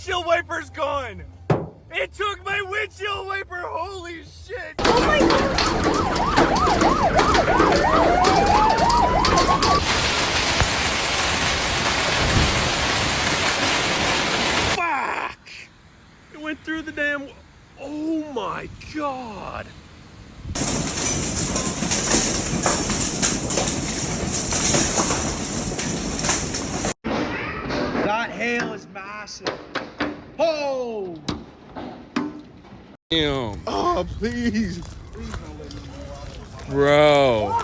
windshield wiper's gone. It took my windshield wiper. Holy shit. Oh my God. Fuck. It went through the damn... Oh my God. That hail is massive. Oh! Damn. Oh, please. Bro.